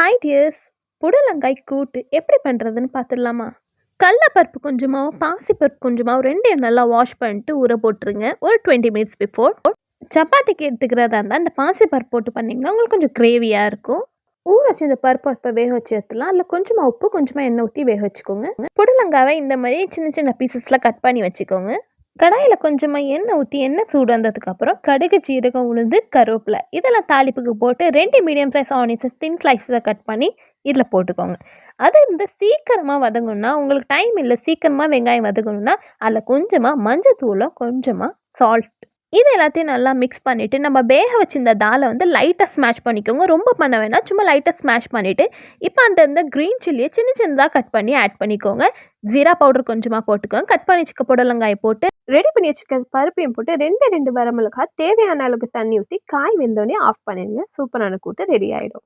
Hi tears, புடலங்காய் கூட்டு எப்படி பண்ணுறதுன்னு பார்த்துடலாமா? கடலப்பருப்பு கொஞ்சமாகவும் பாசிப்பருப்பு கொஞ்சமாகவும் ரெண்டையும் நல்லா வாஷ் பண்ணிட்டு ஊற போட்டுருங்க ஒரு 20 மினிட்ஸ் பிஃபோர். சப்பாத்திக்கு எடுத்துக்கிறதா இருந்தால் இந்த பாசிப்பருப்பு போட்டு பண்ணிங்கன்னா உங்களுக்கு கொஞ்சம் கிரேவியாக இருக்கும். ஊற வச்சு இந்த பருப்பை இப்போ வேக வச்சு எடுத்துலாம். அதில் கொஞ்சமாக உப்பு கொஞ்சமாக எண்ணெய் ஊற்றி வேக வச்சுக்கோங்க. புடலங்காவை இந்த மாதிரி சின்ன சின்ன பீசஸில் கட் பண்ணி வச்சுக்கோங்க. கடாயில் கொஞ்சமாக எண்ணெய் ஊற்றி எண்ணெய் சூடு வந்ததுக்கப்புறம் கடுகு, ஜீரகம், உளுந்து, கருவேப்பிலை இதெல்லாம் தாளிப்புக்கு போட்டு 2 மீடியம் சைஸ் ஆனியன்ஸை தின் ஸ்லைஸை கட் பண்ணி இதில் போட்டுக்கோங்க. அது இந்த சீக்கிரமாக வதங்கணும்னா, உங்களுக்கு டைம் இல்லை சீக்கிரமாக வெங்காயம் வதங்கணும்னா அதில் கொஞ்சமாக மஞ்சத்தூளும் கொஞ்சமாக சால்ட் இது எல்லாத்தையும் நல்லா மிக்ஸ் பண்ணிவிட்டு நம்ம வேக வச்சிருந்த தாலை வந்து லைட்டாக ஸ்மாஷ் பண்ணிக்கோங்க. ரொம்ப பண்ண வேணாம், சும்மா லைட்டாக ஸ்மாஷ் பண்ணிவிட்டு இப்போ அந்த க்ரீன் சில்லியை சின்ன சின்னதாக கட் பண்ணி ஆட் பண்ணிக்கோங்க. ஜீரா பவுடர் கொஞ்சமாக போட்டுக்கோங்க. கட் பண்ணி வச்சுக்க புடலங்காயை போட்டு ரெடி பண்ணி வச்சுக்க பருப்பையும் போட்டு 2 வரமிளகாய் தேவையான அளவுக்கு தண்ணி ஊற்றி காய் வெந்தோடனே ஆஃப் பண்ணிடுங்க. சூப்பரான கூட்டு ரெடி ஆகிடும்.